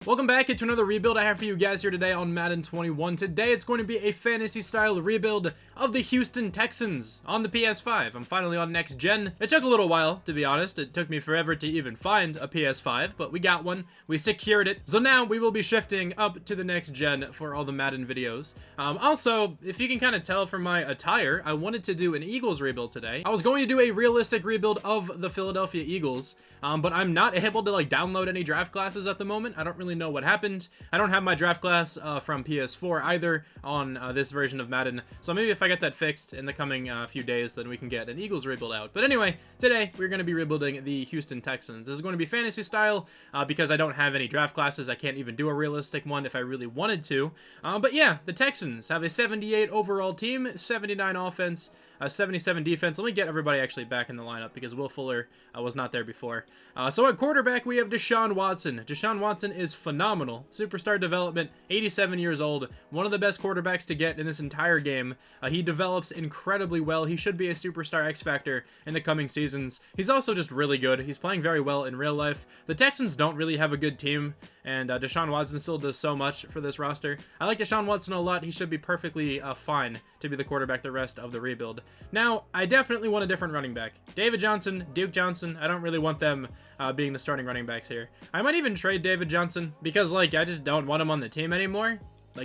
Welcome back to another rebuild I have for you guys here today on Madden 21. Today it's going to be a fantasy style rebuild of the Houston Texans on the PS5. I'm finally on next gen. It took a little while, to be honest. It took me forever to even find a PS5, but we got one. We secured it. So now we will be shifting up to the next gen for all the Madden videos. Also, if you can kind of tell from my attire, I wanted to do an Eagles rebuild today. I was going to do a realistic rebuild of the Philadelphia Eagles, but I'm not able to download any draft classes at the moment. I don't really know what happened. I don't have my draft class from PS4 either on this version of Madden, so maybe if I get that fixed in the coming few days, then we can get an Eagles rebuild out. But anyway, today we're going to be rebuilding the Houston Texans. This is going to be fantasy style because I don't have any draft classes. I can't even do a realistic one if I really wanted to. But yeah, the Texans have a 78 overall team, 79 offense, 77 defense. Let me get everybody actually back in the lineup because Will Fuller was not there before. So at quarterback, we have Deshaun Watson. Deshaun Watson is phenomenal. Superstar development, 87 years old. One of the best quarterbacks to get in this entire game. He develops incredibly well. He should be a superstar X Factor in the coming seasons. He's also just really good. He's playing very well in real life. The Texans don't really have a good team, and Deshaun Watson still does so much for this roster. I like Deshaun Watson a lot. He should be perfectly fine to be the quarterback the rest of the rebuild. Now, I definitely want a different running back. David Johnson, Duke Johnson, I don't really want them being the starting running backs here. I might even trade David Johnson because, I just don't want him on the team anymore.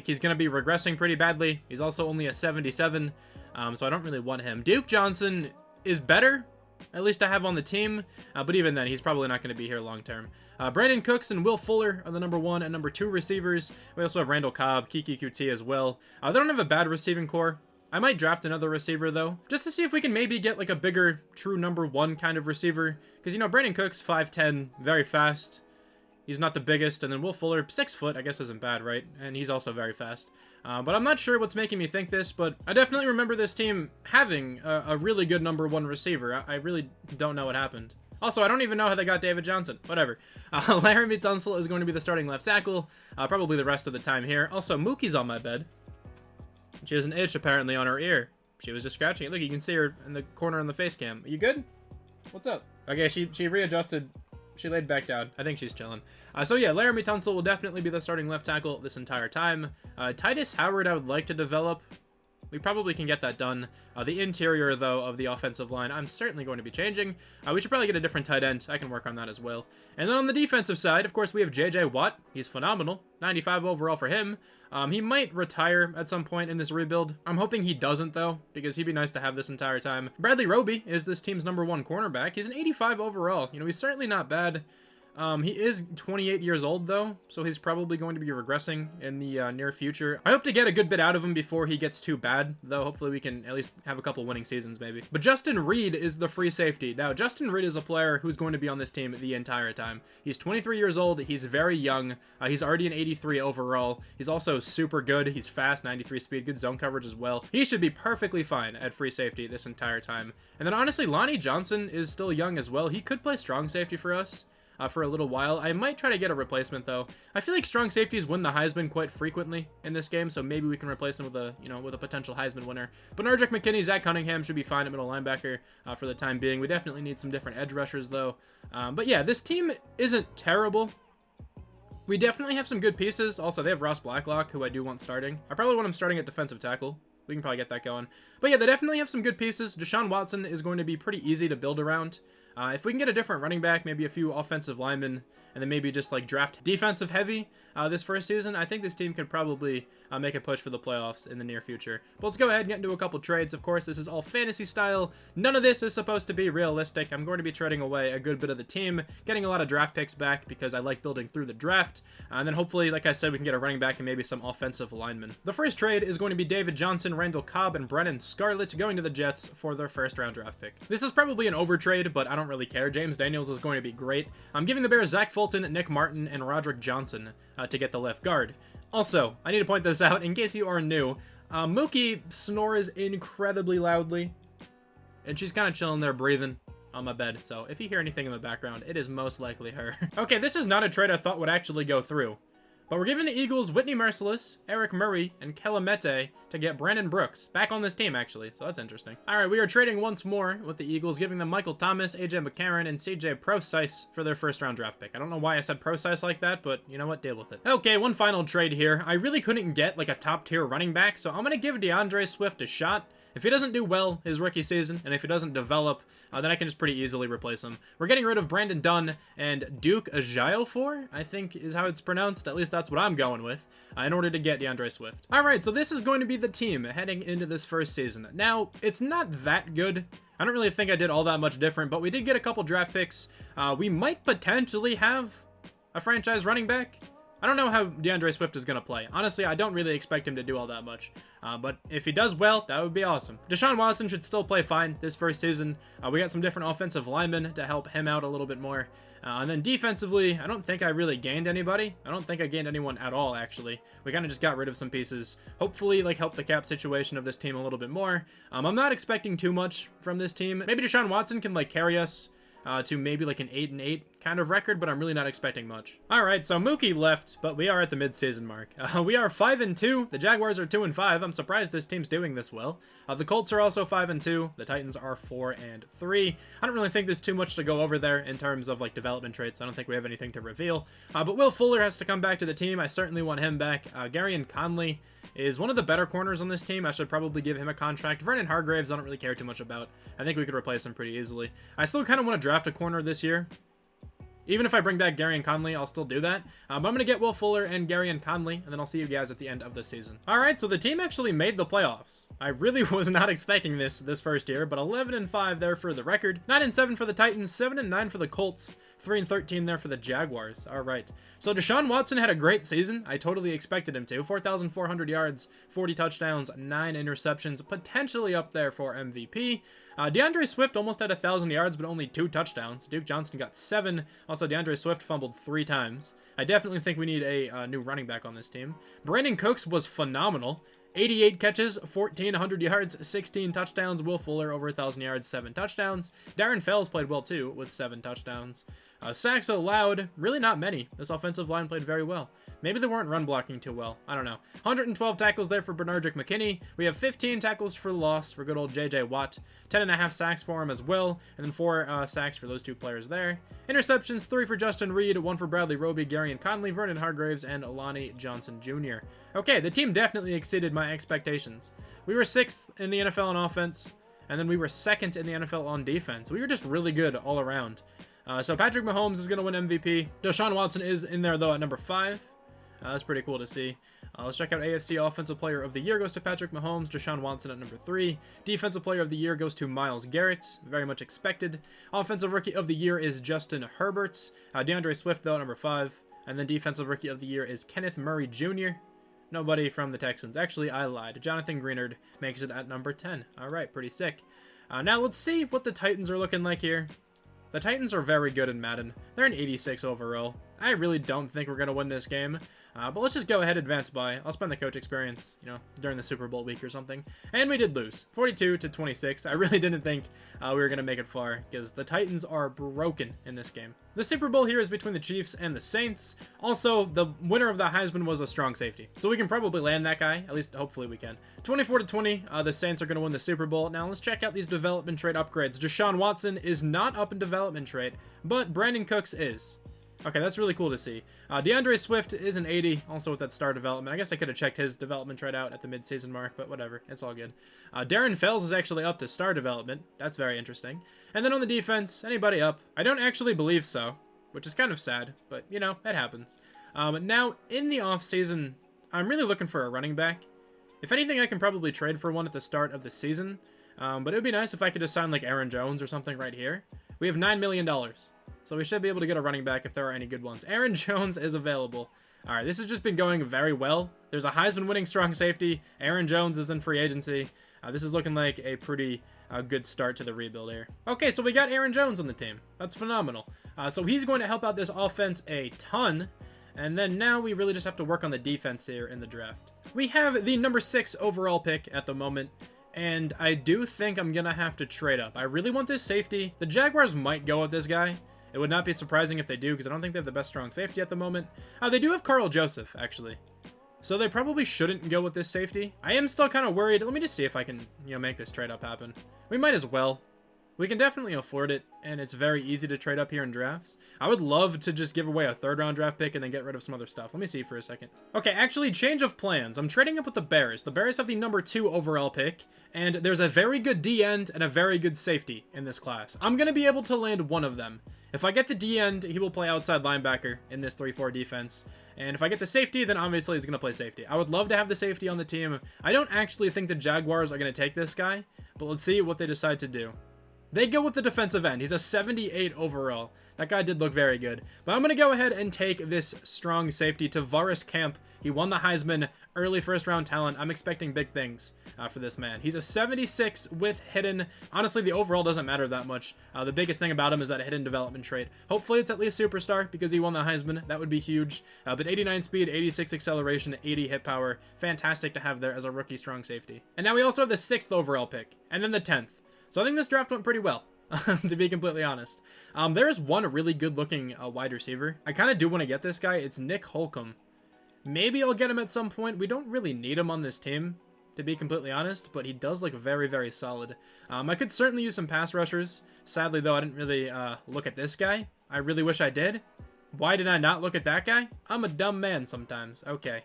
He's going to be regressing pretty badly. He's also only a 77, so I don't really want him. Duke Johnson is better, at least I have on the team, but even then, he's probably not going to be here long term. Brandon Cooks and Will Fuller are the number 1 and number 2 receivers. We also have Randall Cobb, Kiki QT as well. They don't have a bad receiving core. I might draft another receiver, though, just to see if we can maybe get, a bigger, true number 1 kind of receiver. Because, Brandon Cooks, 5'10", very fast. He's not the biggest. And then Will Fuller, 6 foot, I guess isn't bad, right? And he's also very fast. But I'm not sure what's making me think this, but I definitely remember this team having a really good number 1 receiver. I really don't know what happened. Also, I don't even know how they got David Johnson. Whatever. Laramie Tunsil is going to be the starting left tackle, probably the rest of the time here. Also, Mookie's on my bed. She has an itch, apparently, on her ear. She was just scratching it. Look, you can see her in the corner on the face cam. Are you good? What's up? Okay, she readjusted. She laid back down. I think she's chilling. So yeah, Laramie Tunsil will definitely be the starting left tackle this entire time. Titus Howard I would like to develop. We probably can get that done. The interior, though, of the offensive line, I'm certainly going to be changing. We should probably get a different tight end. I can work on that as well. And then on the defensive side, of course, we have J.J. Watt. He's phenomenal. 95 overall for him. He might retire at some point in this rebuild. I'm hoping he doesn't, though, because he'd be nice to have this entire time. Bradley Roby is this team's number 1 cornerback. He's an 85 overall. He's certainly not bad. He is 28 years old, though, so he's probably going to be regressing in the near future. I hope to get a good bit out of him before he gets too bad, though. Hopefully we can at least have a couple winning seasons, maybe. But Justin Reed is the free safety. Now, Justin Reed is a player who's going to be on this team the entire time. He's 23 years old. He's very young. He's already an 83 overall. He's also super good. He's fast, 93 speed, good zone coverage as well. He should be perfectly fine at free safety this entire time. And then, honestly, Lonnie Johnson is still young as well. He could play strong safety for us. For a little while. I might try to get a replacement, though. I feel like strong safeties win the Heisman quite frequently in this game, so maybe we can replace him with a, with a potential Heisman winner. But Nardrick McKinney, Zach Cunningham should be fine at middle linebacker for the time being. We definitely need some different edge rushers, though. But yeah, this team isn't terrible. We definitely have some good pieces. Also, they have Ross Blacklock, who I do want starting. I probably want him starting at defensive tackle. We can probably get that going. But yeah, they definitely have some good pieces. Deshaun Watson is going to be pretty easy to build around. If we can get a different running back, maybe a few offensive linemen, and then maybe just draft defensive heavy this first season, I think this team could probably make a push for the playoffs in the near future. But let's go ahead and get into a couple trades. Of course, this is all fantasy style. None of this is supposed to be realistic. I'm going to be trading away a good bit of the team, getting a lot of draft picks back because I like building through the draft. And then hopefully, like I said, we can get a running back and maybe some offensive linemen. The first trade is going to be David Johnson, Randall Cobb, and Brennan Scarlett going to the Jets for their first round draft pick. This is probably an over trade, but I don't really care. James Daniels is going to be great. I'm giving the Bears Zach Fulton, Nick Martin, and Roderick Johnson to get the left guard. Also, I need to point this out in case you are new. Mookie snores incredibly loudly, and she's kind of chilling there breathing on my bed. So if you hear anything in the background, it is most likely her. Okay, this is not a trade I thought would actually go through. But we're giving the Eagles Whitney Merciless, Eric Murray, and Kelemete to get Brandon Brooks back on this team, actually. So that's interesting. All right, we are trading once more with the Eagles, giving them Michael Thomas, AJ McCarron, and CJ Procise for their first-round draft pick. I don't know why I said Procise like that, but you know what? Deal with it. Okay, one final trade here. I really couldn't get like a top-tier running back, so I'm going to give DeAndre Swift a shot. If he doesn't do well his rookie season, and if he doesn't develop, then I can just pretty easily replace him. We're getting rid of Brandon Dunn and Duke Ajayofor, I think is how it's pronounced. At least that's what I'm going with, in order to get DeAndre Swift. All right, so this is going to be the team heading into this first season. Now, it's not that good. I don't really think I did all that much different, but we did get a couple draft picks. We might potentially have a franchise running back. I don't know how DeAndre Swift is going to play. Honestly, I don't really expect him to do all that much. But if he does well, that would be awesome. Deshaun Watson should still play fine this first season. We got some different offensive linemen to help him out a little bit more. And then defensively, I don't think I really gained anybody. I don't think I gained anyone at all, actually. We kind of just got rid of some pieces. Hopefully, like, help the cap situation of this team a little bit more. I'm not expecting too much from this team. Maybe Deshaun Watson can, like, carry us to maybe like an 8-8 kind of record, but I'm really not expecting much. All right, so Mookie left, but we are at the midseason mark. We are 5-2. The Jaguars are 2-5. I'm surprised this team's doing this well. The Colts are also 5-2. The Titans are 4-3. I don't really think there's too much to go over there in terms of like development traits. I don't think we have anything to reveal. But Will Fuller has to come back to the team. I certainly want him back. Garyon Conley is one of the better corners on this team. I should probably give him a contract. Vernon Hargreaves, I don't really care too much about. I think we could replace him pretty easily. I still kind of want to draft a corner this year. Even if I bring back Garyon Conley, I'll still do that. But I'm going to get Will Fuller and Garyon Conley, and then I'll see you guys at the end of the season. All right, so the team actually made the playoffs. I really was not expecting this first year, but 11-5 there for the record. 9-7 for the Titans, 7-9 for the Colts, 3-13 there for the Jaguars. All right. So Deshaun Watson had a great season. I totally expected him to. 4,400 yards, 40 touchdowns, 9 interceptions, potentially up there for MVP. DeAndre Swift almost had 1,000 yards, but only 2 touchdowns. Duke Johnson got 7. Also, DeAndre Swift fumbled 3 times. I definitely think we need a new running back on this team. Brandon Cooks was phenomenal. 88 catches, 1,400 yards, 16 touchdowns. Will Fuller over 1,000 yards, 7 touchdowns. Darren Fells played well too with 7 touchdowns. Sacks allowed, really not many. This offensive line played very well. Maybe they weren't run blocking too well. I don't know. 112 tackles there for Bernardrick McKinney. We have 15 tackles for loss for good old J.J. Watt. 10.5 sacks for him as well. And then 4 sacks for those 2 players there. Interceptions, 3 for Justin Reed, 1 for Bradley Roby, Garyon Conley, Vernon Hargreaves, and Alani Johnson Jr. Okay, the team definitely exceeded my expectations. We were 6th in the NFL on offense, and then we were 2nd in the NFL on defense. We were just really good all around. So Patrick Mahomes is going to win MVP. Deshaun Watson is in there, though, at number 5. That's pretty cool to see. Let's check out AFC Offensive Player of the Year goes to Patrick Mahomes. Deshaun Watson at number 3. Defensive Player of the Year goes to Myles Garrett. Very much expected. Offensive Rookie of the Year is Justin Herbert. DeAndre Swift, though, at number 5. And then Defensive Rookie of the Year is Kenneth Murray Jr. Nobody from the Texans. Actually, I lied. Jonathan Greenard makes it at number 10. All right, pretty sick. Now let's see what the Titans are looking like here. The Titans are very good in Madden. They're an 86 overall. I really don't think we're going to win this game. But let's just go ahead and advance by. I'll spend the coach experience, you know, during the Super Bowl week or something. And we did lose. 42-26. I really didn't think we were going to make it far, because the Titans are broken in this game. The Super Bowl here is between the Chiefs and the Saints. Also, the winner of the Heisman was a strong safety. So we can probably land that guy. At least, hopefully we can. 24-20, the Saints are going to win the Super Bowl. Now, let's check out these development trait upgrades. Deshaun Watson is not up in development trait, but Brandon Cooks is. Okay, that's really cool to see. DeAndre Swift is an 80, also with that star development. I guess I could have checked his development right out at the midseason mark, but whatever. It's all good. Darren Fells is actually up to star development. That's very interesting. And then on the defense, anybody up? I don't actually believe so, which is kind of sad, but, you know, it happens. Now, in the offseason, I'm really looking for a running back. If anything, I can probably trade for one at the start of the season. But it would be nice if I could just sign, like, Aaron Jones or something right here. We have $9 million. So we should be able to get a running back if there are any good ones. Aaron Jones is available. All right, this has just been going very well. There's a Heisman-winning strong safety. Aaron Jones is in free agency. This is looking like a pretty good start to the rebuild here. Okay, so we got Aaron Jones on the team. That's phenomenal. So he's going to help out this offense a ton. And then now we really just have to work on the defense here in the draft. We have the number 6 overall pick at the moment. And I do think I'm going to have to trade up. I really want this safety. The Jaguars might go with this guy. It would not be surprising if they do, because I don't think they have the best strong safety at the moment. They do have Carl Joseph, actually. So they probably shouldn't go with this safety. I am still kind of worried. Let me just see if I can, make this trade up happen. We might as well. We can definitely afford it, and it's very easy to trade up here in drafts. I would love to just give away a 3rd round draft pick and then get rid of some other stuff. Let me see for a second. Okay, actually, change of plans. I'm trading up with the Bears. The Bears have the number 2 overall pick, and there's a very good D-end and a very good safety in this class. I'm going to be able to land one of them. If I get the D-end, he will play outside linebacker in this 3-4 defense. And if I get the safety, then obviously he's going to play safety. I would love to have the safety on the team. I don't actually think the Jaguars are going to take this guy, but let's see what they decide to do. They go with the defensive end. He's a 78 overall. That guy did look very good. But I'm going to go ahead and take this strong safety to Varus Camp. He won the Heisman, early 1st round talent. I'm expecting big things for this man. He's a 76 with hidden. Honestly, the overall doesn't matter that much. The biggest thing about him is that hidden development trait. Hopefully it's at least superstar because he won the Heisman. That would be huge. But 89 speed, 86 acceleration, 80 hit power. Fantastic to have there as a rookie strong safety. And now we also have the 6th overall pick and then the 10th. So I think this draft went pretty well, to be completely honest. There is one really good-looking wide receiver. I kind of do want to get this guy. It's Nick Holcomb. Maybe I'll get him at some point. We don't really need him on this team, to be completely honest, but he does look very, very solid. I could certainly use some pass rushers. Sadly, though, I didn't really look at this guy. I really wish I did. Why did I not look at that guy? I'm a dumb man sometimes. Okay.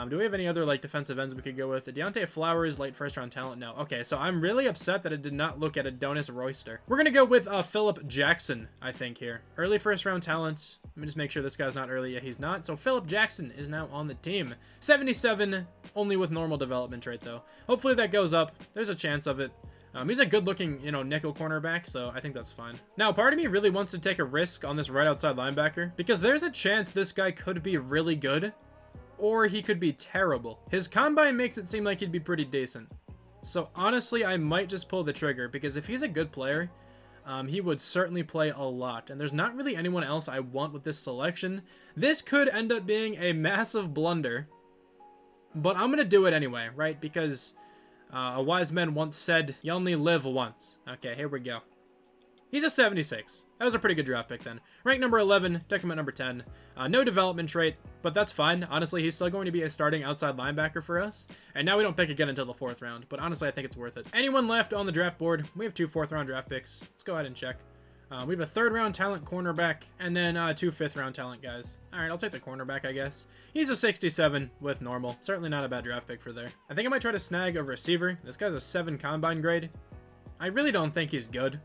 Do we have any other, defensive ends we could go with? Deontay Flowers, late 1st round talent? No. Okay, so I'm really upset that I did not look at Adonis Royster. We're going to go with Philip Jackson, I think, here. Early 1st round talent. Let me just make sure this guy's not early. Yeah, he's not. So Philip Jackson is now on the team. 77, only with normal development trait, though. Hopefully that goes up. There's a chance of it. He's a good-looking, nickel cornerback, so I think that's fine. Now, part of me really wants to take a risk on this right outside linebacker, because there's a chance this guy could be really good, or he could be terrible. His combine makes it seem like he'd be pretty decent. So honestly, I might just pull the trigger, because if he's a good player, he would certainly play a lot. And there's not really anyone else I want with this selection. This could end up being a massive blunder, but I'm going to do it anyway, right? Because a wise man once said, you only live once. Okay, here we go. He's a 76. That was a pretty good draft pick then. Rank number 11, took him at number 10. No development trait, but that's fine. Honestly, he's still going to be a starting outside linebacker for us. And now we don't pick again until the 4th round, but honestly, I think it's worth it. Anyone left on the draft board? We have 2 4th round draft picks. Let's go ahead and check. We have a 3rd round talent cornerback, and then 2 5th round talent guys. All right, I'll take the cornerback, I guess. He's a 67 with normal. Certainly not a bad draft pick for there. I think I might try to snag a receiver. This guy's a 7 combine grade. I really don't think he's good.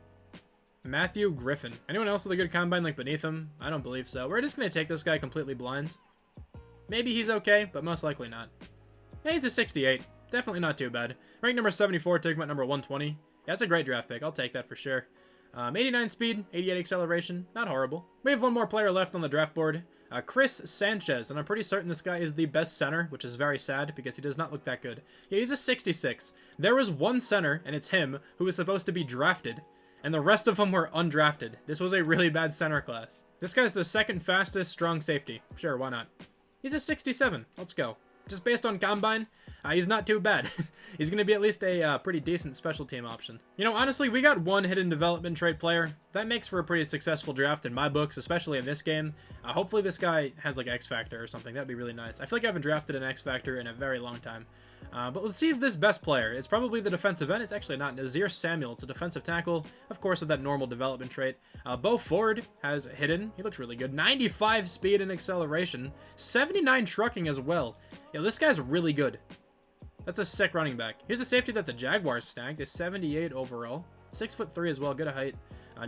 Matthew Griffin. Anyone else with a good combine beneath him? I don't believe so. We're just going to take this guy completely blind. Maybe he's okay, but most likely not. Yeah, he's a 68. Definitely not too bad. Rank number 74, took him at number 120. Yeah, that's a great draft pick. I'll take that for sure. 89 speed, 88 acceleration. Not horrible. We have one more player left on the draft board. Chris Sanchez, and I'm pretty certain this guy is the best center, which is very sad because he does not look that good. Yeah, he's a 66. There was one center, and it's him, who was supposed to be drafted, and the rest of them were undrafted. This was a really bad center class. This guy's the 2nd fastest strong safety. Sure, why not? He's a 67. Let's go. Just based on combine, he's not too bad. He's going to be at least a pretty decent special team option. Honestly, we got one hidden development trait player. That makes for a pretty successful draft in my books, especially in this game. Hopefully this guy has X Factor or something. That'd be really nice. I feel like I haven't drafted an X Factor in a very long time. But let's see this best player. It's probably the defensive end. It's actually not. Nazir Samuel. It's a defensive tackle, of course, with that normal development trait. Bo Ford has hidden. He looks really good. 95 speed and acceleration. 79 trucking as well. This guy's really good. That's a sick running back. Here's a safety that the Jaguars snagged. A 78 overall. 6'3" as well. Good height.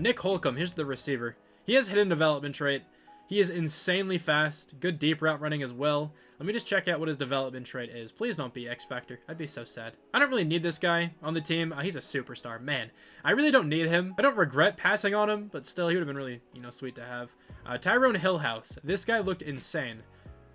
Nick Holcomb. Here's the receiver. He has hidden development trait. He is insanely fast. Good deep route running as well. Let me just check out what his development trait is. Please don't be X Factor. I'd be so sad. I don't really need this guy on the team. He's a superstar. Man, I really don't need him. I don't regret passing on him, but still, he would have been really, sweet to have. Tyrone Hillhouse. This guy looked insane.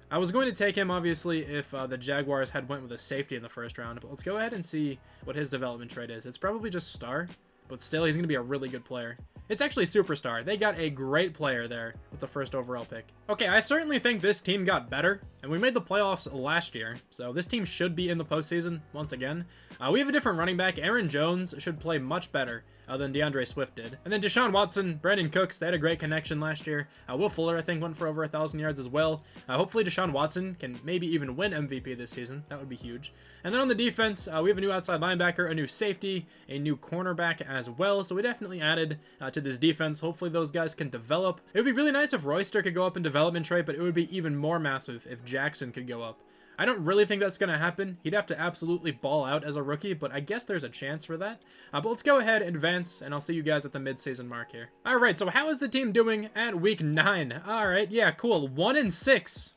I was going to take him, obviously, if the Jaguars had went with a safety in the 1st round, but let's go ahead and see what his development trait is. It's probably just star, but still, he's going to be a really good player. It's actually superstar. They got a great player there with the 1st overall pick. Okay, I certainly think this team got better and we made the playoffs last year, so this team should be in the postseason once again. We have a different running back. Aaron Jones should play much better than DeAndre Swift did. And then Deshaun Watson, Brandon Cooks, they had a great connection last year. Will Fuller, I think, went for over 1,000 yards as well. Hopefully Deshaun Watson can maybe even win MVP this season. That would be huge. And then on the defense, we have a new outside linebacker, a new safety, a new cornerback as well. So we definitely added to this defense. Hopefully those guys can develop. It would be really nice if Royster could go up in development trait, but it would be even more massive if Jackson could go up. I don't really think that's going to happen. He'd have to absolutely ball out as a rookie, but I guess there's a chance for that. But let's go ahead and advance, and I'll see you guys at the mid-season mark here. All right, so how is the team doing at week 9? All right, yeah, cool. 1-6.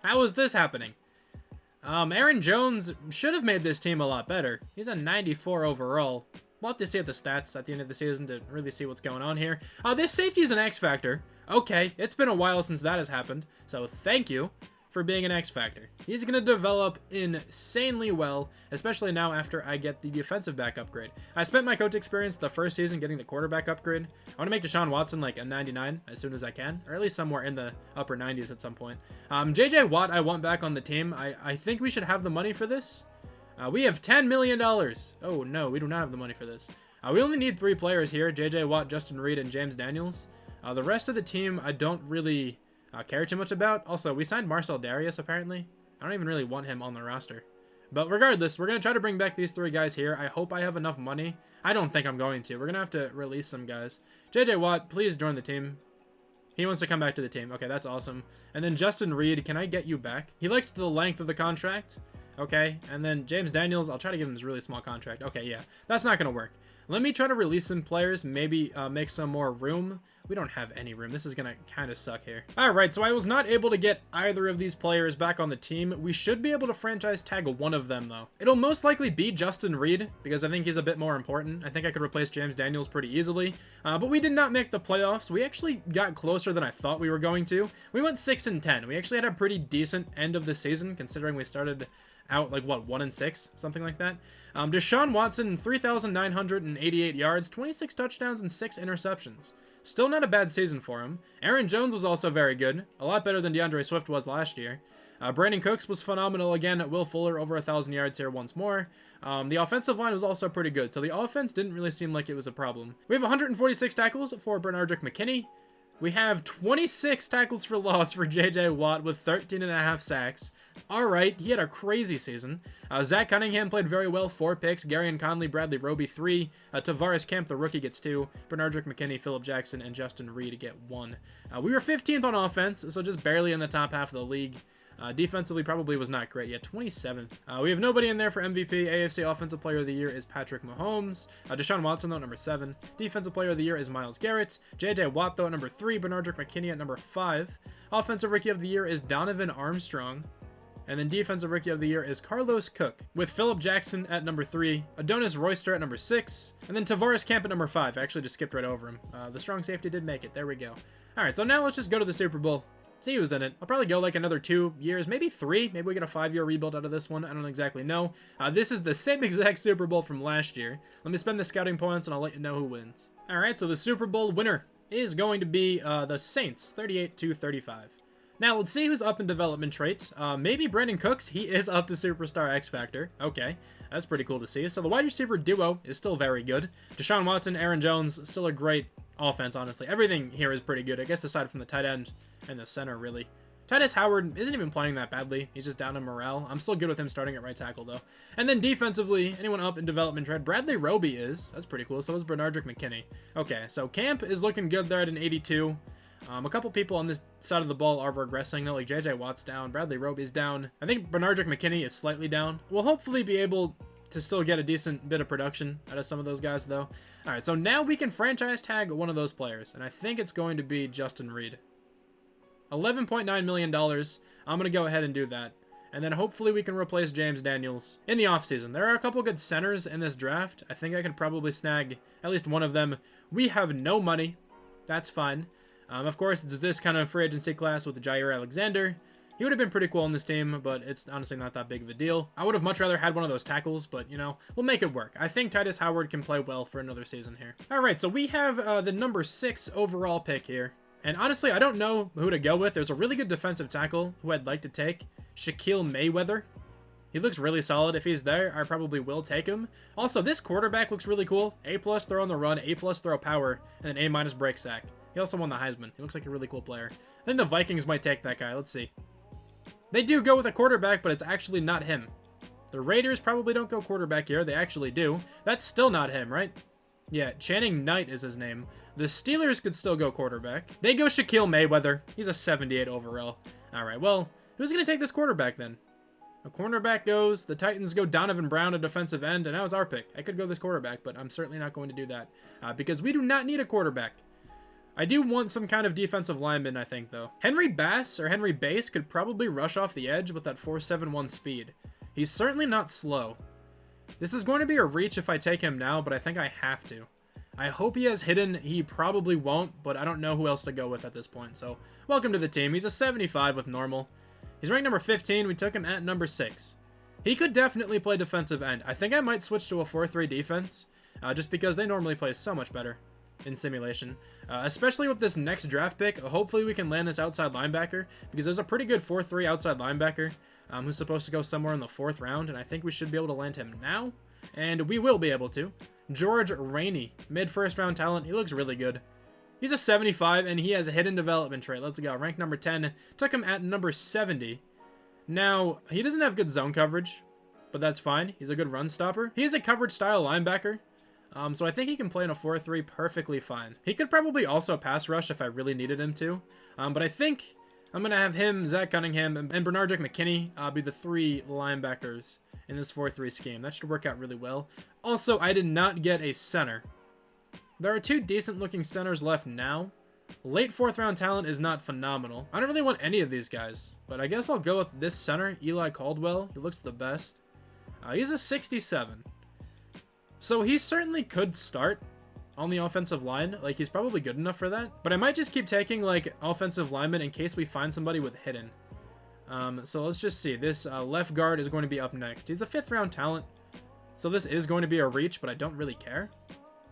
How is this happening? Aaron Jones should have made this team a lot better. He's a 94 overall. We'll have to see at the stats at the end of the season to really see what's going on here. This safety is an X factor. Okay, it's been a while since that has happened, so thank you for being an X factor. He's going to develop insanely well, especially now after I get the defensive back upgrade. I spent my coach experience the first season getting the quarterback upgrade. I want to make Deshaun Watson like a 99 as soon as I can, or at least somewhere in the upper 90s at some point. JJ Watt I want back on the team. I think we should have the money for this. We have $10 million. Oh no, we do not have the money for this. We only need 3 players here: JJ Watt, Justin Reed, and James Daniels. The rest of the team I don't really care too much about. Also, we signed Marcel Darius apparently. I don't even really want him on the roster. But regardless, we're going to try to bring back these 3 guys here. I hope I have enough money. I don't think I'm going to. We're going to have to release some guys. JJ Watt, please join the team. He wants to come back to the team. Okay, that's awesome. And then Justin Reed, can I get you back? He likes the length of the contract. Okay, and then James Daniels, I'll try to give him this really small contract. Okay, yeah, that's not going to work. Let me try to release some players, maybe make some more room. We don't have any room. This is going to kind of suck here. All right, so I was not able to get either of these players back on the team. We should be able to franchise tag one of them, though. It'll most likely be Justin Reed, because I think he's a bit more important. I think I could replace James Daniels pretty easily. But we did not make the playoffs. We actually got closer than I thought we were going to. We went 6-10. We actually had a pretty decent end of the season, considering we started out like what, 1-6, something like that. Deshaun Watson, 3,988 yards, 26 touchdowns, and 6 interceptions. Still not a bad season for him. Aaron Jones was also very good, a lot better than DeAndre Swift was last year. Brandon Cooks was phenomenal again. Will Fuller over 1,000 yards here once more. The offensive line was also pretty good, so the offense didn't really seem like it was a problem. We have 146 tackles for Bernardrick McKinney. We have 26 tackles for loss for J.J. Watt with 13.5 sacks. All right, he had a crazy season. Zach Cunningham played very well, 4 picks. Garyon Conley, Bradley Roby, 3. Tavares Kemp, the rookie, gets 2. Bernardrick McKinney, Phillip Jackson, and Justin Reed get 1. We were 15th on offense, so just barely in the top half of the league. Defensively probably was not great yet, 27th. We have nobody in there for MVP. AFC Offensive Player of the Year is Patrick Mahomes. Deshaun Watson, though, at number 7. Defensive Player of the Year is Myles Garrett. J.J. Watt, though, at number 3. Bernardrick McKinney at number 5. Offensive Rookie of the Year is Donovan Armstrong. And then Defensive Rookie of the Year is Carlos Cook, with Phillip Jackson at number 3, Adonis Royster at number 6, and then Tavares Kemp at number 5. I actually just skipped right over him. The strong safety did make it. There we go. All right, so now let's just go to the Super Bowl. See who's in it. I'll probably go like another 2 years, maybe 3. Maybe we get a 5-year rebuild out of this one. I don't exactly know. This is the same exact Super Bowl from last year. Let me spend the scouting points and I'll let you know who wins. All right, so the Super Bowl winner is going to be the Saints, 38-35. Now, let's see who's up in development traits. Maybe Brandon Cooks. He is up to Superstar X Factor. Okay, that's pretty cool to see. So the wide receiver duo is still very good. Deshaun Watson, Aaron Jones, still a great offense, honestly. Everything here is pretty good, I guess, aside from the tight end and the center, really. Titus Howard isn't even playing that badly. He's just down in morale. I'm still good with him starting at right tackle, though. And then defensively, anyone up in development trait? Bradley Roby is. That's pretty cool. So is Bernardrick McKinney. Okay, so Camp is looking good there at an 82. A couple people on this side of the ball are regressing, though, like J.J. Watt's down, Bradley Roby's down. I think Bernardrick McKinney is slightly down. We'll hopefully be able to still get a decent bit of production out of some of those guys, though. All right, so now we can franchise tag one of those players, and I think it's going to be Justin Reed. $11.9 million. I'm going to go ahead and do that. And then hopefully we can replace James Daniels in the offseason. There are a couple good centers in this draft. I think I can probably snag at least one of them. We have no money. That's fine. Of course, it's this kind of free agency class with Jair Alexander. He would have been pretty cool on this team, but it's honestly not that big of a deal. I would have much rather had one of those tackles, but, you know, we'll make it work. I think Titus Howard can play well for another season here. All right, so we have the number 6 overall pick here. And honestly, I don't know who to go with. There's a really good defensive tackle who I'd like to take. Shaquille Mayweather. He looks really solid. If he's there, I probably will take him. Also, this quarterback looks really cool. A+ throw on the run, A+ throw power, and then A- break sack. He also won the Heisman. He looks like a really cool player. I think the Vikings might take that guy. Let's see. They do go with a quarterback, but it's actually not him. The Raiders probably don't go quarterback here. They actually do. That's still not him, right? Yeah, Channing Knight is his name. The Steelers could still go quarterback. They go Shaquille Mayweather. He's a 78 overall. All right, well, who's going to take this quarterback then? A cornerback goes. The Titans go Donovan Brown, a defensive end, and now it's our pick. I could go this quarterback, but I'm certainly not going to do that because we do not need a quarterback. I do want some kind of defensive lineman, I think, though. Henry Bass or Henry Bass could probably rush off the edge with that 4.71 speed. He's certainly not slow. This is going to be a reach if I take him now, but I think I have to. I hope he has hidden. He probably won't, but I don't know who else to go with at this point. So, welcome to the team. He's a 75 with normal. He's ranked number 15. We took him at number 6. He could definitely play defensive end. I think I might switch to a 4-3 defense, just because they normally play so much better in simulation. Especially with this next draft pick. Hopefully we can land this outside linebacker, because there's a pretty good 4-3 outside linebacker who's supposed to go somewhere in the 4th round, and I think we should be able to land him now, and we will be able to. George Rainey, mid-first round talent. He looks really good. He's a 75, and he has a hidden development trait. Let's go. Ranked number 10. Took him at number 70. Now, he doesn't have good zone coverage, but that's fine. He's a good run stopper. He is a coverage style linebacker, so I think he can play in a 4-3 perfectly fine. He could probably also pass rush if I really needed him to, but I think I'm going to have him, Zach Cunningham, and Bernard McKinney be the 3 linebackers in this 4-3 scheme. That should work out really well. Also, I did not get a center. There are 2 decent looking centers left now. Late 4th round talent is not phenomenal. I don't really want any of these guys, but I guess I'll go with this center, Eli Caldwell. He looks the best. He's a 67. So he certainly could start on the offensive line. Like, he's probably good enough for that. But I might just keep taking, like, offensive linemen in case we find somebody with hidden. So let's just see. This left guard is going to be up next. He's a 5th round talent. So this is going to be a reach, but I don't really care.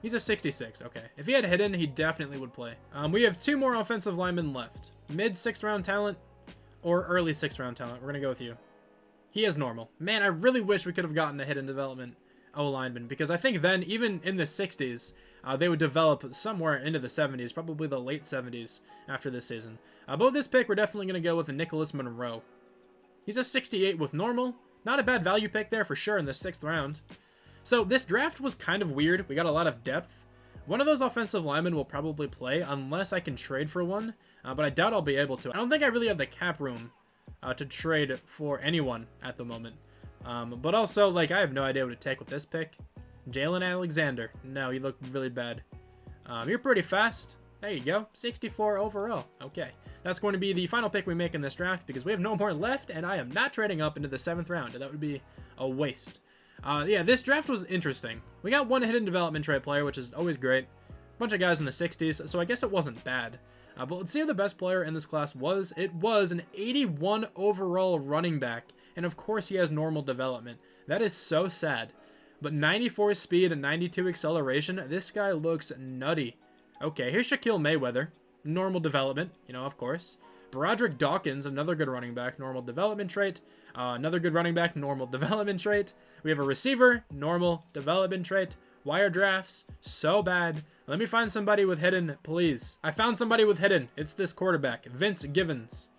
He's a 66. Okay. If he had hidden, he definitely would play. We have 2 more offensive linemen left. Mid 6th round talent or early 6th round talent. We're going to go with you. He is normal. Man, I really wish we could have gotten a hidden development O-lineman, because I think then, even in the 60s, they would develop somewhere into the 70s, probably the late 70s after this season. But with this pick, we're definitely going to go with Nicholas Monroe. He's a 68 with normal. Not a bad value pick there for sure in the 6th round. So this draft was kind of weird. We got a lot of depth. One of those offensive linemen will probably play unless I can trade for one, but I doubt I'll be able to. I don't think I really have the cap room to trade for anyone at the moment. But also, like, I have no idea what to take with this pick. Jalen Alexander. No, you look really bad. You're pretty fast. There you go. 64 overall. Okay. That's going to be the final pick we make in this draft because we have no more left, and I am not trading up into the 7th round. That would be a waste. Yeah, this draft was interesting. We got 1 hidden development trait player, which is always great. A bunch of guys in the 60s, so I guess it wasn't bad. But let's see who the best player in this class was. It was an 81 overall running back, and of course he has normal development. That is so sad. But 94 speed and 92 acceleration, this guy looks nutty. Okay, here's Shaquille Mayweather. Normal development, you know, of course. Broderick Dawkins, another good running back, normal development trait. Another good running back, normal development trait. We have a receiver, normal development trait. Wire drafts, so bad. Let me find somebody with hidden, please. I found somebody with hidden. It's this quarterback, Vince Givens.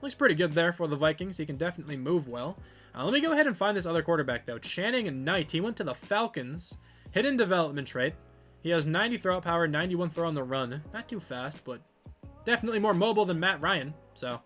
Looks pretty good there for the Vikings. He can definitely move well. Let me go ahead and find this other quarterback, though. Channing Knight. He went to the Falcons. Hidden development trait. He has 90 throw power, 91 throw on the run. Not too fast, but definitely more mobile than Matt Ryan. So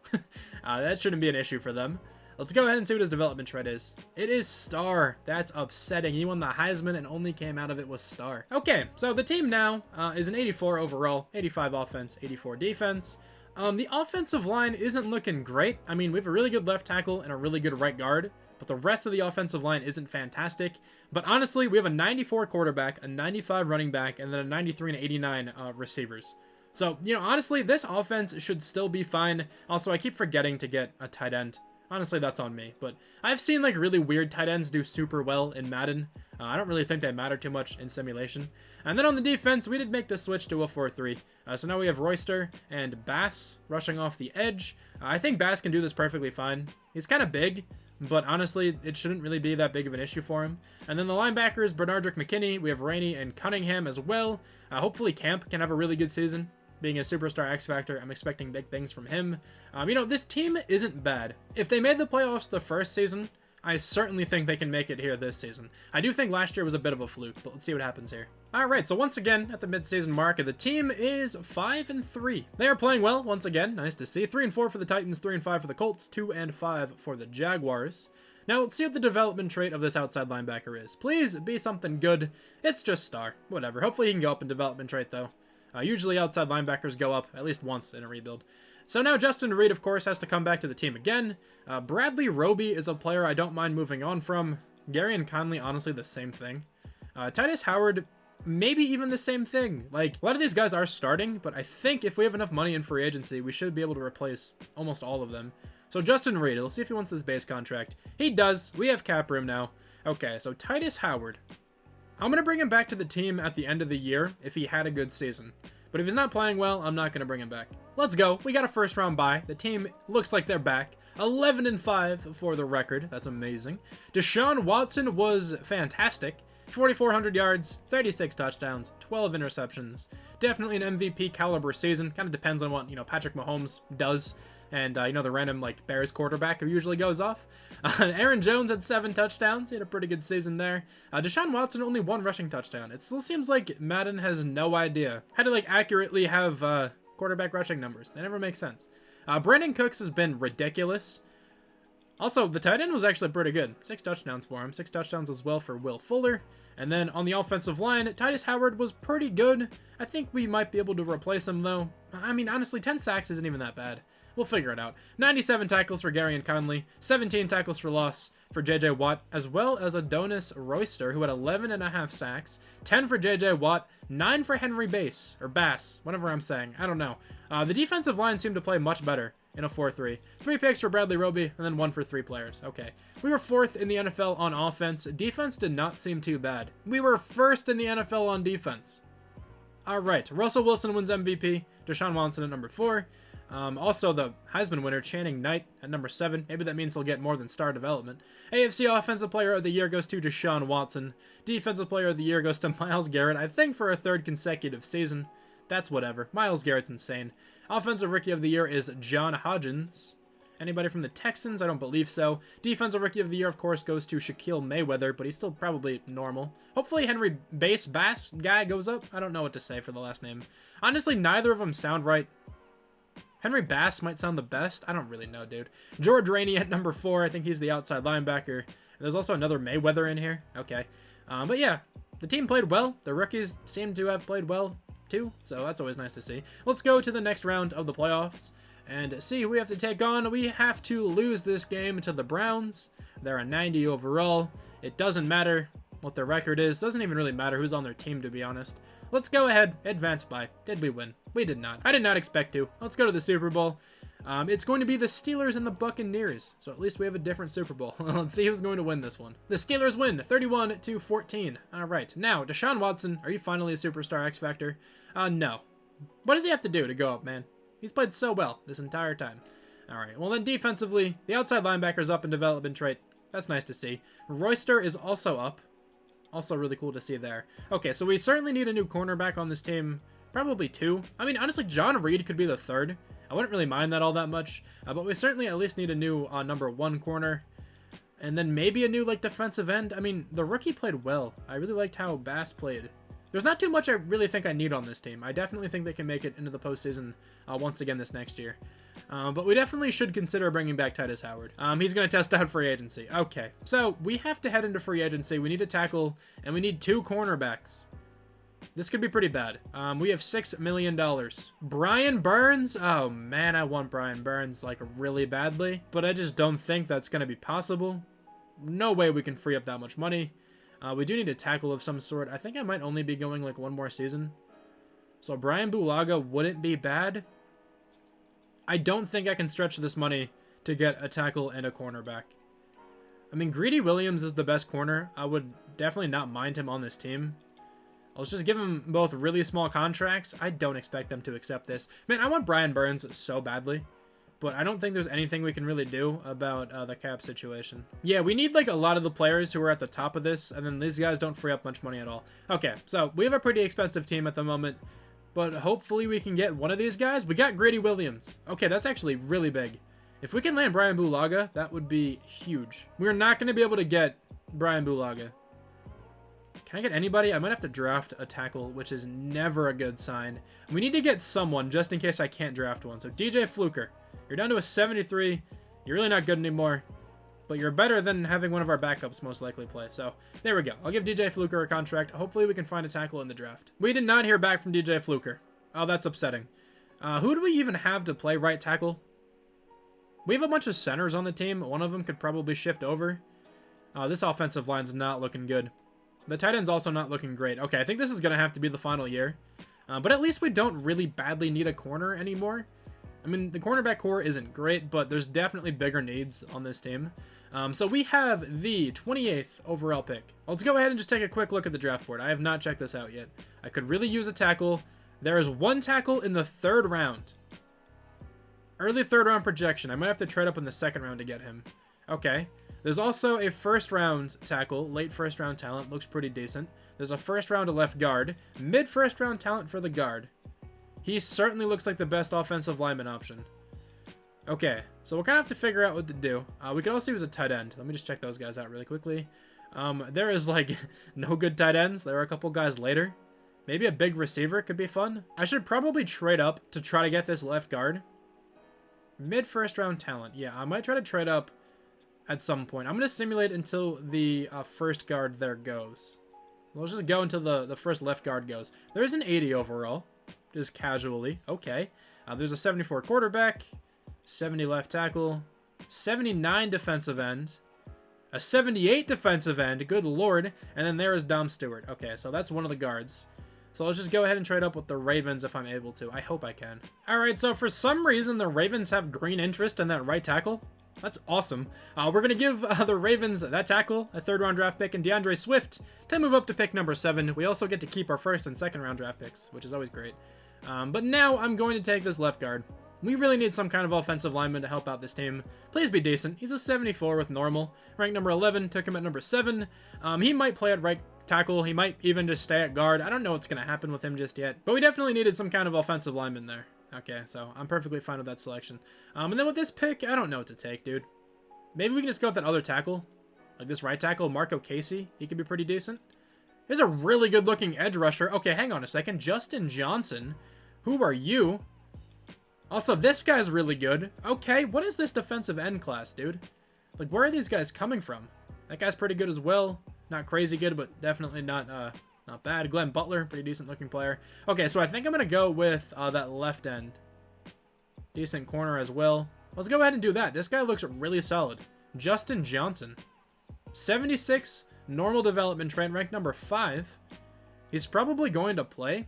that shouldn't be an issue for them. Let's go ahead and see what his development trait is. It is star. That's upsetting. He won the Heisman and only came out of it with star. Okay, so the team now is an 84 overall, 85 offense, 84 defense. The offensive line isn't looking great. I mean, we have a really good left tackle and a really good right guard, but the rest of the offensive line isn't fantastic. But honestly, we have a 94 quarterback, a 95 running back, and then a 93 and 89 receivers. So, you know, honestly, this offense should still be fine. Also, I keep forgetting to get a tight end. Honestly, that's on me. But I've seen like really weird tight ends do super well in Madden. I don't really think they matter too much in simulation. And then on the defense, we did make the switch to a 4-3. So now we have Royster and Bass rushing off the edge. I think Bass can do this perfectly fine. He's kind of big, but honestly, it shouldn't really be that big of an issue for him. And then the linebackers, Bernardrick McKinney, we have Rainey and Cunningham as well. Hopefully Camp can have a really good season. Being a superstar X Factor, I'm expecting big things from him. You know, this team isn't bad. If they made the playoffs the first season, I certainly think they can make it here this season. I do think last year was a bit of a fluke, but let's see what happens here. Alright, so once again, at the mid-season mark, the team is 5-3. They are playing well, once again, nice to see. 3-4 for the Titans, 3-5 for the Colts, 2-5 for the Jaguars. Now, let's see what the development trait of this outside linebacker is. Please be something good. It's just star. Whatever. Hopefully he can go up in development trait, though. Usually outside linebackers go up at least once in a rebuild. So now Justin Reed, of course, has to come back to the team again. Bradley Roby is a player I don't mind moving on from. Gary and Conley, honestly, the same thing. Titus Howard, maybe even the same thing. Like, a lot of these guys are starting, but I think if we have enough money in free agency, we should be able to replace almost all of them. So Justin Reed, let's see if he wants this base contract. He does. We have cap room now. Okay, so Titus Howard. I'm going to bring him back to the team at the end of the year if he had a good season. But if he's not playing well, I'm not going to bring him back. Let's go. We got a first round bye. The team looks like they're back. 11-5 for the record. That's amazing. Deshaun Watson was fantastic. 4,400 yards, 36 touchdowns, 12 interceptions. Definitely an MVP caliber season. Kind of depends on what, Patrick Mahomes does. And, the random, Bears quarterback who usually goes off. Aaron Jones had 7 touchdowns. He had a pretty good season there. Deshaun Watson only 1 rushing touchdown. It still seems like Madden has no idea how to, accurately have quarterback rushing numbers. They never make sense. Brandon Cooks has been ridiculous. Also, the tight end was actually pretty good. 6 touchdowns for him. 6 touchdowns as well for Will Fuller. And then on the offensive line, Titus Howard was pretty good. I think we might be able to replace him, though. I mean, honestly, 10 sacks isn't even that bad. We'll figure it out. 97 tackles for Gary and Conley, 17 tackles for loss for J.J. Watt, as well as Adonis Royster, who had 11.5 sacks, 10 for J.J. Watt, 9 for Henry Bass, or Bass, whatever I'm saying. I don't know. The defensive line seemed to play much better in a 4-3. 3 picks for Bradley Roby, and then 1 for 3 players. Okay. We were 4th in the NFL on offense. Defense did not seem too bad. We were 1st in the NFL on defense. All right. Russell Wilson wins MVP. Deshaun Watson at number 4. Also, the Heisman winner, Channing Knight, at number 7. Maybe that means he'll get more than star development. AFC Offensive Player of the Year goes to Deshaun Watson. Defensive Player of the Year goes to Myles Garrett, I think for a 3rd consecutive season. That's whatever. Myles Garrett's insane. Offensive Rookie of the Year is John Hodgins. Anybody from the Texans? I don't believe so. Defensive Rookie of the Year, of course, goes to Shaquille Mayweather, but he's still probably normal. Hopefully Henry Bass guy goes up. I don't know what to say for the last name. Honestly, neither of them sound right. Henry Bass might sound the best. I don't really know, dude. George Rainey at number 4. I think he's the outside linebacker. And there's also another Mayweather in here. Okay. But yeah, the team played well. The rookies seem to have played well, too. So that's always nice to see. Let's go to the next round of the playoffs and see who we have to take on. We have to lose this game to the Browns. They're a 90 overall. It doesn't matter what their record is. Doesn't even really matter who's on their team, to be honest. Let's go ahead. Advance by. Did we win? We did not. I did not expect to. Let's go to the Super Bowl. It's going to be the Steelers and the Buccaneers. So at least we have a different Super Bowl. Let's see who's going to win this one. The Steelers win 31-14. All right. Now, Deshaun Watson, are you finally a superstar X Factor? No. What does he have to do to go up, man? He's played so well this entire time. All right. Well, then defensively, the outside linebacker's up in development trait. That's nice to see. Royster is also up. Also really cool to see there. Okay, so we certainly need a new cornerback on this team. Probably 2. I mean, honestly, John Reed could be the 3rd. I wouldn't really mind that all that much. But we certainly at least need a new number 1 corner. And then maybe a new, defensive end. I mean, the rookie played well. I really liked how Bass played. There's not too much I really think I need on this team. I definitely think they can make it into the postseason once again this next year. But we definitely should consider bringing back Titus Howard. He's going to test out free agency. Okay, so we have to head into free agency. We need a tackle, and we need 2 cornerbacks. This could be pretty bad. We have $6 million. Brian Burns? Oh, man, I want Brian Burns, really badly. But I just don't think that's going to be possible. No way we can free up that much money. We do need a tackle of some sort. I think I might only be going, 1 more season. So Brian Bulaga wouldn't be bad. I don't think I can stretch this money to get a tackle and a cornerback. I mean, Greedy Williams is the best corner. I would definitely not mind him on this team. Let's just give them both really small contracts. I don't expect them to accept this. Man, I want Brian Burns so badly, but I don't think there's anything we can really do about the cap situation. Yeah, we need like a lot of the players who are at the top of this, and then these guys don't free up much money at all. Okay, so we have a pretty expensive team at the moment, but hopefully we can get one of these guys. We got Greedy Williams. Okay, that's actually really big. If we can land Brian Bulaga, that would be huge. We're not going to be able to get Brian Bulaga. Can I get anybody? I might have to draft a tackle, which is never a good sign. We need to get someone just in case I can't draft one. So DJ Fluker, you're down to a 73. You're really not good anymore, but you're better than having one of our backups most likely play. So there we go. I'll give DJ Fluker a contract. Hopefully we can find a tackle in the draft. We did not hear back from DJ Fluker. Oh, that's upsetting. Who do we even have to play right tackle? We have a bunch of centers on the team. One of them could probably shift over. This offensive line's not looking good. The tight end's also not looking great. Okay, I think this is going to have to be the final year. But at least we don't really badly need a corner anymore. I mean, the cornerback core isn't great, but there's definitely bigger needs on this team. So we have the 28th overall pick. Let's go ahead and just take a quick look at the draft board. I have not checked this out yet. I could really use a tackle. There is one tackle in the 3rd round. Early 3rd round projection. I might have to trade up in the 2nd round to get him. Okay. There's also a 1st round tackle, late 1st round talent, looks pretty decent. There's a 1st round left guard, mid 1st round talent for the guard. He certainly looks like the best offensive lineman option. Okay, so we'll kind of have to figure out what to do. We could also use a tight end. Let me just check those guys out really quickly. There is like no good tight ends. There are a couple guys later. Maybe a big receiver could be fun. I should probably trade up to try to get this left guard. Mid 1st round talent. Yeah, I might try to trade up at some point. I'm going to simulate until the 1st guard there goes. Let's just go until the 1st left guard goes. There's an 80 overall, just casually. Okay. There's a 74 quarterback, 70 left tackle, 79 defensive end, a 78 defensive end, good lord, and then there is Dom Stewart. Okay, so that's one of the guards. So let's just go ahead and trade up with the Ravens if I'm able to. I hope I can. All right, so for some reason, the Ravens have green interest in that right tackle. That's awesome. We're going to give the Ravens that tackle, a 3rd round draft pick, and DeAndre Swift to move up to pick number 7. We also get to keep our 1st and 2nd round draft picks, which is always great. But now I'm going to take this left guard. We really need some kind of offensive lineman to help out this team. Please be decent. He's a 74 with normal. Ranked number 11, took him at number 7. He might play at right tackle. He might even just stay at guard. I don't know what's going to happen with him just yet. But we definitely needed some kind of offensive lineman there. Okay, so I'm perfectly fine with that selection. And then with this pick, I don't know what to take, dude. Maybe we can just go with that other tackle. Like this right tackle, Marco Casey. He could be pretty decent. Here's a really good-looking edge rusher. Okay, hang on a second. Justin Johnson. Who are you? Also, this guy's really good. Okay, what is this defensive end class, dude? Like, where are these guys coming from? That guy's pretty good as well. Not crazy good, but definitely not bad. Glenn Butler, pretty decent-looking player. Okay, so I think I'm going to go with that left end. Decent corner as well. Let's go ahead and do that. This guy looks really solid. Justin Johnson. 76, normal development trait, ranked number 5. He's probably going to play.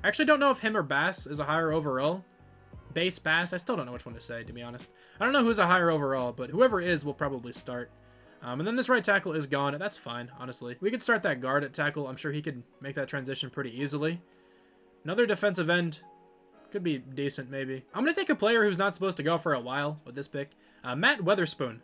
I actually don't know if him or Bass is a higher overall. Bass, Bass, I still don't know which one to say, to be honest. I don't know who's a higher overall, but whoever is will probably start. And then this right tackle is gone. That's fine, honestly. We could start that guard at tackle. I'm sure he could make that transition pretty easily. Another defensive end. Could be decent, maybe. I'm going to take a player who's not supposed to go for a while with this pick. Matt Weatherspoon.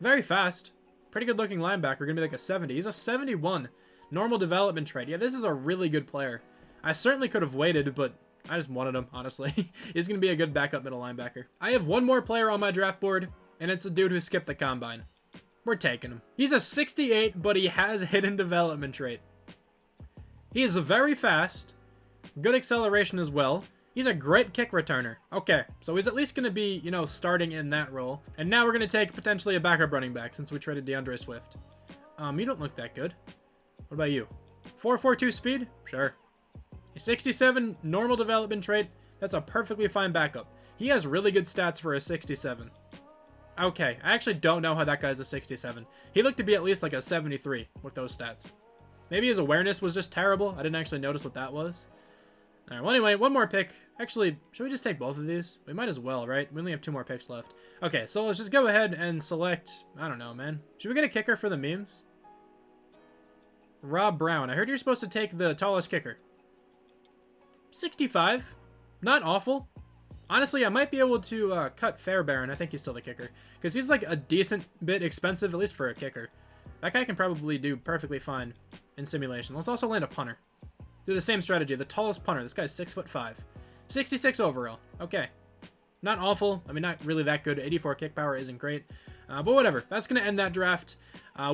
Very fast. Pretty good-looking linebacker. Going to be like a 70. He's a 71. Normal development trait. Yeah, this is a really good player. I certainly could have waited, but I just wanted him, honestly. He's going to be a good backup middle linebacker. I have one more player on my draft board, and it's a dude who skipped the combine. We're taking him. He's a 68, but he has hidden development trait. He is very fast. Good acceleration as well. He's a great kick returner. Okay, so he's at least going to be, you know, starting in that role. And now we're going to take potentially a backup running back since we traded DeAndre Swift. You don't look that good. What about you? 4.42 speed? Sure. A 67 normal development trait. That's a perfectly fine backup. He has really good stats for a 67. Okay, I actually don't know how that guy's a 67. He looked to be at least like a 73 with those stats. Maybe his awareness was just terrible. I didn't actually notice what that was. All right, well, anyway, one more pick. Actually, should we just take both of these? We might as well, right? We only have 2 more picks left. Okay, so let's just go ahead and select, I don't know, man. Should we get a kicker for the memes? Rob Brown. I heard you're supposed to take the tallest kicker. 65. Not awful. Honestly, I might be able to cut Fairbairn. I think he's still the kicker. Because he's like a decent bit expensive, at least for a kicker. That guy can probably do perfectly fine in simulation. Let's also land a punter. Do the same strategy. The tallest punter. This guy's 6'5". 66 overall. Okay. Not awful. I mean, not really that good. 84 kick power isn't great. But whatever. That's going to end that draft.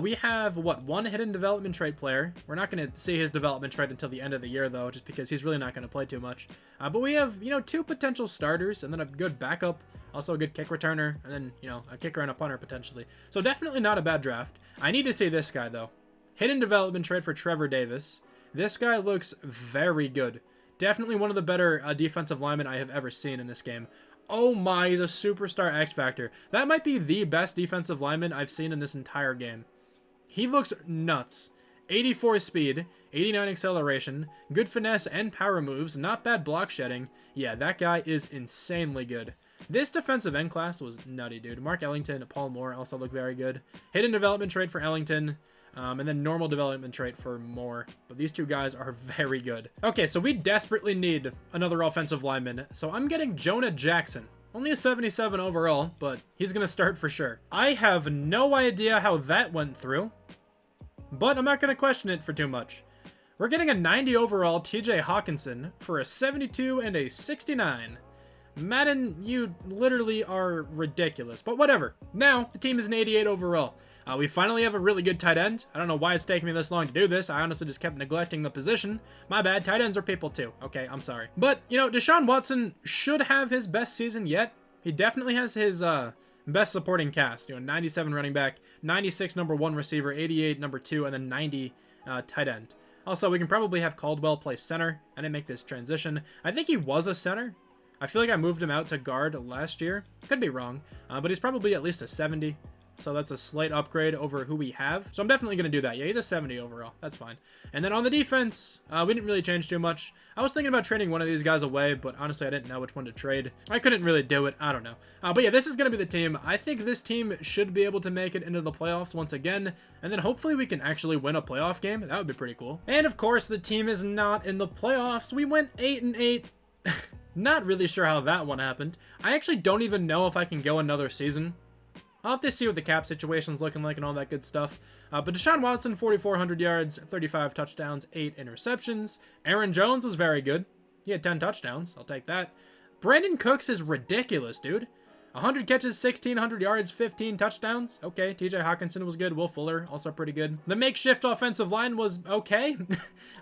We have, what, 1 hidden development trait player. We're not going to see his development trait until the end of the year, though, just because he's really not going to play too much. But we have, 2 potential starters, and then a good backup. Also a good kick returner, and then, a kicker and a punter, potentially. So definitely not a bad draft. I need to see this guy, though. Hidden development trait for Trevor Davis. This guy looks very good. Definitely one of the better defensive linemen I have ever seen in this game. Oh my, he's a superstar X Factor. That might be the best defensive lineman I've seen in this entire game. He looks nuts. 84 speed, 89 acceleration, good finesse and power moves, not bad block shedding. Yeah, that guy is insanely good. This defensive end class was nutty, dude. Mark Ellington, Paul Moore also look very good. Hidden development trait for Ellington. And then normal development trait for Moore. But these 2 guys are very good. Okay, so we desperately need another offensive lineman. So I'm getting Jonah Jackson. Only a 77 overall, but he's going to start for sure. I have no idea how that went through, but I'm not going to question it for too much. We're getting a 90 overall TJ Hawkinson for a 72 and a 69. Madden, you literally are ridiculous, but whatever. Now, the team is an 88 overall. We finally have a really good tight end. I don't know why it's taking me this long to do this. I honestly just kept neglecting the position. My bad. Tight ends are people too. Okay, I'm sorry. But, Deshaun Watson should have his best season yet. He definitely has his best supporting cast. 97 running back, 96 number 1 receiver, 88 number 2, and then 90 tight end. Also, we can probably have Caldwell play center. I didn't make this transition. I think he was a center. I feel like I moved him out to guard last year. Could be wrong, but he's probably at least a 70. So that's a slight upgrade over who we have. So I'm definitely going to do that. Yeah, he's a 70 overall. That's fine. And then on the defense, we didn't really change too much. I was thinking about trading one of these guys away, but honestly, I didn't know which one to trade. I couldn't really do it. I don't know. But yeah, this is going to be the team. I think this team should be able to make it into the playoffs once again. And then hopefully we can actually win a playoff game. That would be pretty cool. And of course, the team is not in the playoffs. We went 8-8. Not really sure how that one happened. I actually don't even know if I can go another season. I'll have to see what the cap situation's looking like and all that good stuff. But Deshaun Watson, 4,400 yards, 35 touchdowns, 8 interceptions. Aaron Jones was very good. He had 10 touchdowns. I'll take that. Brandon Cooks is ridiculous, dude. 100 catches, 1,600 yards, 15 touchdowns. Okay, TJ Hawkinson was good. Will Fuller, also pretty good. The makeshift offensive line was okay.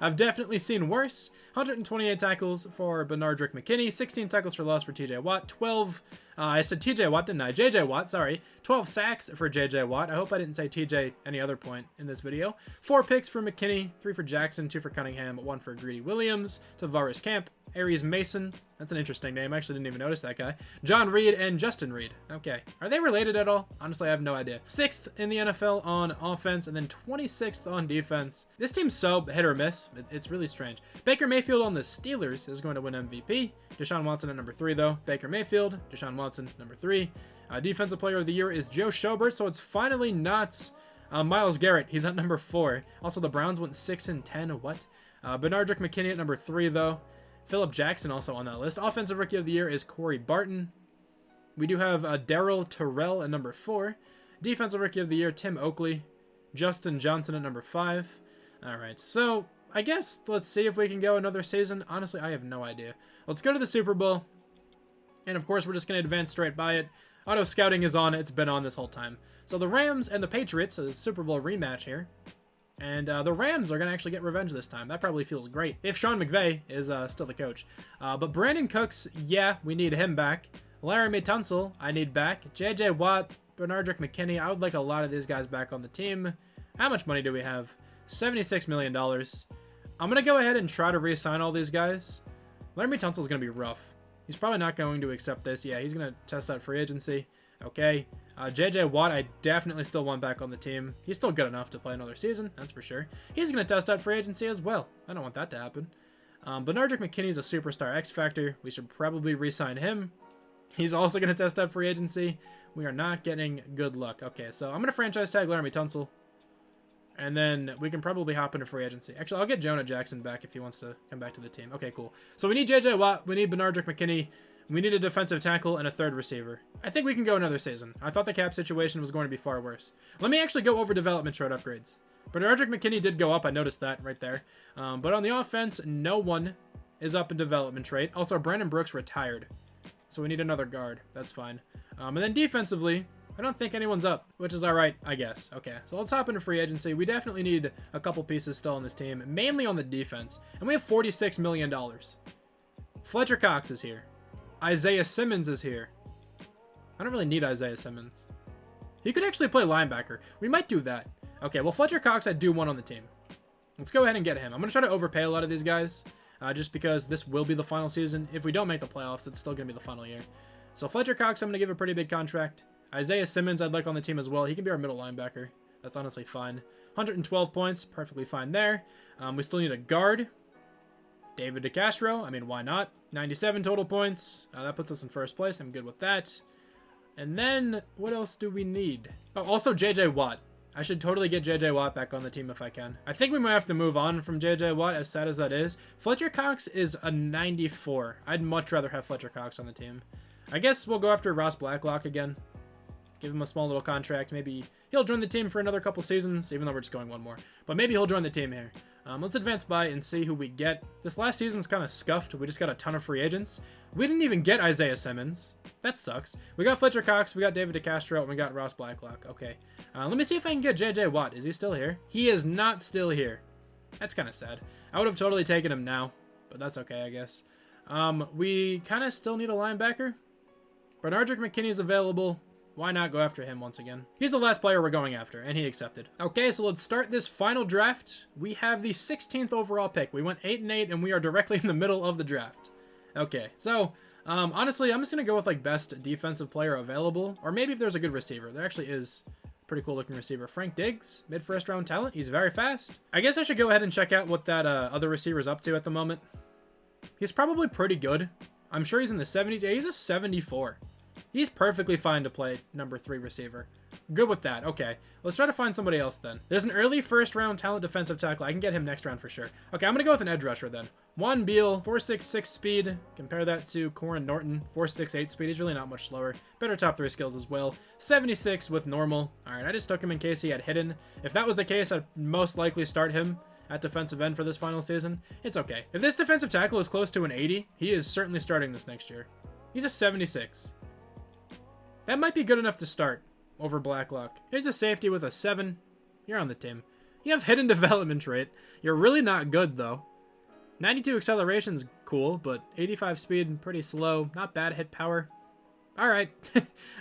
I've definitely seen worse. 128 tackles for Benardrick McKinney, 16 tackles for loss for TJ Watt, 12... I said TJ Watt, didn't I? JJ Watt, sorry. 12 sacks for JJ Watt. I hope I didn't say TJ any other point in this video. 4 picks for McKinney, 3 for Jackson, 2 for Cunningham, 1 for Greedy Williams, Tavares Camp, Aries Mason. That's an interesting name. I actually didn't even notice that guy. John Reed and Justin Reed. Okay. Are they related at all? Honestly, I have no idea. 6th in the NFL on offense and then 26th on defense. This team's so hit or miss. It's really strange. Baker Mayfield on the Steelers is going to win MVP. Deshaun Watson at number 3, though. Baker Mayfield, Deshaun Watson, number 3. Defensive Player of the Year is Joe Schobert, so it's finally not Myles Garrett. He's at number 4. Also, the Browns went 6-10. What? Benardrick McKinney at number 3, though. Phillip Jackson also on that list. Offensive Rookie of the Year is Corey Barton. We do have Darryl Terrell at number 4. Defensive Rookie of the Year, Tim Oakley. Justin Johnson at number 5. All right, so I guess let's see if we can go another season. Honestly, I have no idea. Let's go to the Super Bowl. And of course, we're just going to advance straight by it. Auto scouting is on. It's been on this whole time. So the Rams and the Patriots, a Super Bowl rematch here. And the Rams are going to actually get revenge this time. That probably feels great. If Sean McVay is still the coach. But Brandon Cooks, yeah, we need him back. Laramie Tunsil, I need back. J.J. Watt, Benardrick McKinney. I would like a lot of these guys back on the team. How much money do we have? $76 million. I'm going to go ahead and try to re-sign all these guys. Laramie Tunsil is going to be rough. He's probably not going to accept this. Yeah, he's going to test out free agency. Okay. J.J. Watt, I definitely still want back on the team. He's still good enough to play another season, that's for sure. He's going to test out free agency as well. I don't want that to happen. Benardrick McKinney's a superstar X Factor. We should probably re-sign him. He's also going to test out free agency. We are not getting good luck. Okay, so I'm going to franchise tag Laramie Tunsil. And then we can probably hop into free agency. Actually, I'll get Jonah Jackson back if he wants to come back to the team. Okay, cool. So we need J.J. Watt. We need Benardrick McKinney. We need a defensive tackle and a third receiver. I think we can go another season. I thought the cap situation was going to be far worse. Let me actually go over development chart upgrades. Benardrick McKinney did go up. I noticed that right there. But on the offense, no one is up in development trait. Also, Brandon Brooks retired. So we need another guard. That's fine. And then defensively, I don't think anyone's up, which is all right, I guess. Okay, so let's hop into free agency. We definitely need a couple pieces still on this team, mainly on the defense. And we have $46 million. Fletcher Cox is here. Isaiah Simmons is here. I don't really need Isaiah Simmons. He could actually play linebacker. We might do that. Okay, well, Fletcher Cox, I do want on the team. Let's go ahead and get him. I'm going to try to overpay a lot of these guys, just because this will be the final season. If we don't make the playoffs, it's still going to be the final year. So Fletcher Cox, I'm going to give a pretty big contract. Isaiah Simmons, I'd like on the team as well. He can be our middle linebacker. That's honestly fine. 112 points, perfectly fine there. We still need a guard. David DeCastro, I mean, why not? 97 total points. That puts us in first place. I'm good with that. And then, what else do we need? Oh, also J.J. Watt. I should totally get J.J. Watt back on the team if I can. I think we might have to move on from J.J. Watt, as sad as that is. Fletcher Cox is a 94. I'd much rather have Fletcher Cox on the team. I guess we'll go after Ross Blacklock again. Give him a small little contract. Maybe he'll join the team for another couple seasons, even though we're just going one more. But maybe he'll join the team here. Let's advance by and see who we get. This last season's kind of scuffed. We just got a ton of free agents. We didn't even get Isaiah Simmons. That sucks. We got Fletcher Cox, we got David DeCastro, and we got Ross Blacklock. Okay. Let me see if I can get J.J. Watt. Is he still here? He is not still here. That's kind of sad. I would have totally taken him now, but that's okay, I guess. We kind of still need a linebacker. Benardrick McKinney's available. Why not go after him once again? He's the last player we're going after, and he accepted. Okay, so let's start this final draft. We have the 16th overall pick. We went 8-8, and we are directly in the middle of the draft. Okay, so honestly, I'm just going to go with like best defensive player available, or maybe if there's a good receiver. There actually is a pretty cool looking receiver. Frank Diggs, mid-first round talent. He's very fast. I guess I should go ahead and check out what that other receiver's up to at the moment. He's probably pretty good. I'm sure he's in the 70s. Yeah, he's a 74. He's perfectly fine to play number 3 receiver. Good with that. Okay, let's try to find somebody else then. There's an early first round talent defensive tackle. I can get him next round for sure. Okay, I'm going to go with an edge rusher then. Juan Beal, 4.66 speed. Compare that to Corin Norton, 4.68 speed. He's really not much slower. Better top 3 skills as well. 76 with normal. All right, I just took him in case he had hidden. If that was the case, I'd most likely start him at defensive end for this final season. It's okay. If this defensive tackle is close to an 80, he is certainly starting this next year. He's a 76. That might be good enough to start over Blacklock. Here's a safety with a 7. You're on the team. You have hidden development trait. You're really not good, though. 92 acceleration's cool, but 85 speed, pretty slow. Not bad hit power. All right.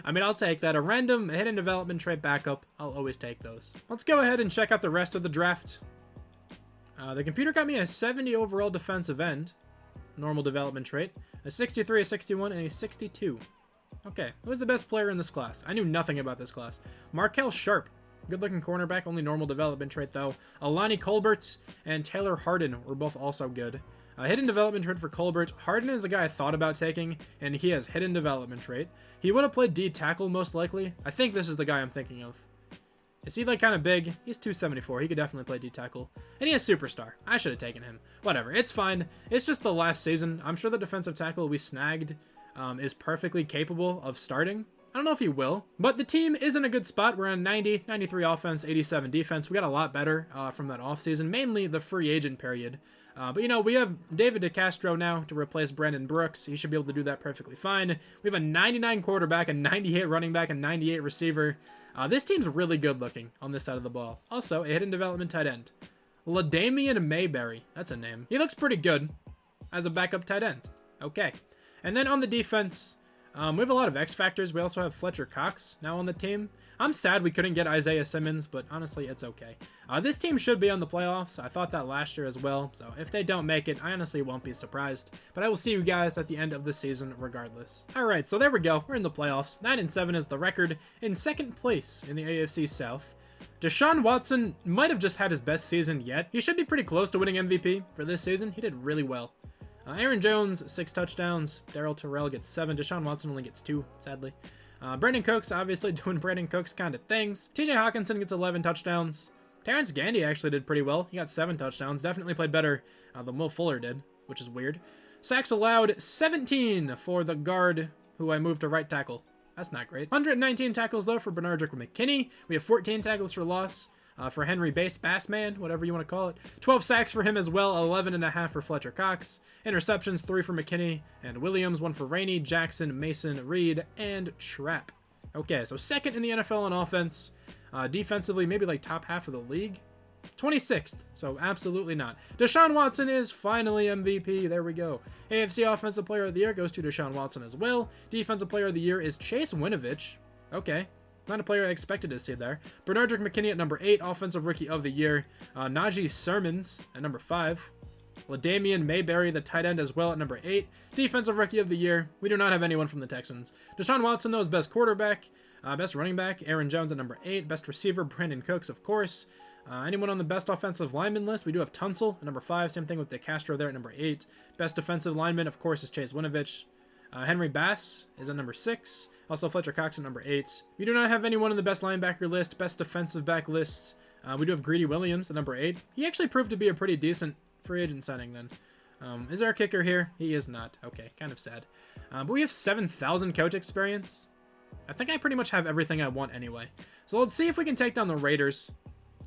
I mean, I'll take that. A random hidden development trait backup. I'll always take those. Let's go ahead and check out the rest of the draft. The computer got me a 70 overall defensive end. Normal development trait. A 63, a 61, and a 62. Okay, who's the best player in this class? I knew nothing about this class. Markel Sharp. Good-looking cornerback, only normal development trait, though. Alani Colbert and Taylor Harden were both also good. Hidden development trait for Colbert. Harden is a guy I thought about taking, and he has hidden development trait. He would have played D-tackle, most likely. I think this is the guy I'm thinking of. Is he, like, kind of big? He's 274. He could definitely play D-tackle. And he has superstar. I should have taken him. Whatever, it's fine. It's just the last season. I'm sure the defensive tackle we snagged is perfectly capable of starting. I don't know if he will, but the team is in a good spot. We're on 90, 93 offense, 87 defense. We got a lot better from that offseason, mainly the free agent period. But, you know, we have David DeCastro now to replace Brandon Brooks. He should be able to do that perfectly fine. We have a 99 quarterback, a 98 running back, a 98 receiver. This team's really good looking on this side of the ball. Also, a hidden development tight end. LaDamian Mayberry. That's a name. He looks pretty good as a backup tight end. Okay. And then on the defense, we have a lot of X factors. We also have Fletcher Cox now on the team. I'm sad we couldn't get Isaiah Simmons, but honestly, it's okay. This team should be on the playoffs. I thought that last year as well. So if they don't make it, I honestly won't be surprised. But I will see you guys at the end of the season regardless. All right, so there we go. We're in the playoffs. 9-7 is the record. In second place in the AFC South. Deshaun Watson might have just had his best season yet. He should be pretty close to winning MVP for this season. He did really well. Aaron Jones, 6 touchdowns. Darryl Terrell gets 7. Deshaun Watson only gets 2, sadly. Brandon Cooks, obviously doing Brandon Cooks kind of things. TJ Hawkinson gets 11 touchdowns. Terrence Gandy actually did pretty well. He got 7 touchdowns. Definitely played better than Will Fuller did, which is weird. Sacks allowed, 17 for the guard, who I moved to right tackle. That's not great. 119 tackles, though, for Benardrick McKinney. We have 14 tackles for loss for Henry Bassman, whatever you want to call it. 12 sacks for him as well, 11.5 for Fletcher Cox. Interceptions, 3 for McKinney and Williams, 1 for Rainey, Jackson, Mason, Reed, and Trapp. Okay, so second in the NFL on offense. Defensively, maybe like top half of the league. 26th, so absolutely not. Deshaun Watson is finally MVP. There we go. AFC Offensive Player of the Year goes to Deshaun Watson as well. Defensive Player of the Year is Chase Winovich. Okay, not a player I expected to see there. Benardrick McKinney at number 8. Offensive Rookie of the Year. Najee Sermons at number 5. LaDamian Mayberry, the tight end, as well at number 8. Defensive Rookie of the Year. We do not have anyone from the Texans. Deshaun Watson, though, is best quarterback. Best running back, Aaron Jones at number 8. Best receiver, Brandon Cooks, of course. Anyone on the best offensive lineman list? We do have Tunsil at number 5. Same thing with DeCastro there at number 8. Best defensive lineman, of course, is Chase Winovich. Henry Bass is at number 6. Also Fletcher Cox at number 8. We do not have anyone on the best linebacker list, best defensive back list. We do have Greedy Williams at number 8. He actually proved to be a pretty decent free agent signing then. Is there a kicker here? He is not. Okay, kind of sad. But we have 7,000 coach experience. I think I pretty much have everything I want anyway. So let's see if we can take down the Raiders.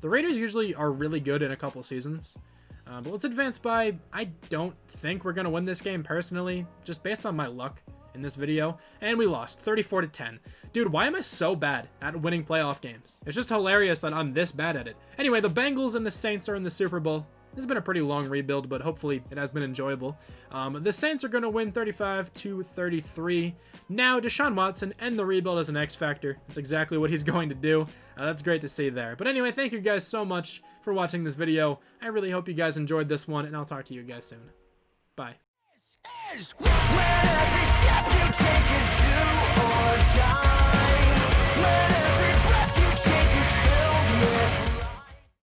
The Raiders usually are really good in a couple seasons. But let's advance by... I don't think we're going to win this game personally, just based on my luck in this video. And we lost 34-10. Dude, why am I so bad at winning playoff games? It's just hilarious that I'm this bad at it. Anyway, the Bengals and the Saints are in the Super Bowl. This has been a pretty long rebuild, but hopefully it has been enjoyable. The Saints are going to win 35-33. Now, Deshaun Watson and the rebuild as an X factor. That's exactly what he's going to do. That's great to see there. But anyway, thank you guys so much for watching this video. I really hope you guys enjoyed this one, and I'll talk to you guys soon. Bye. Where every step you take is do or die.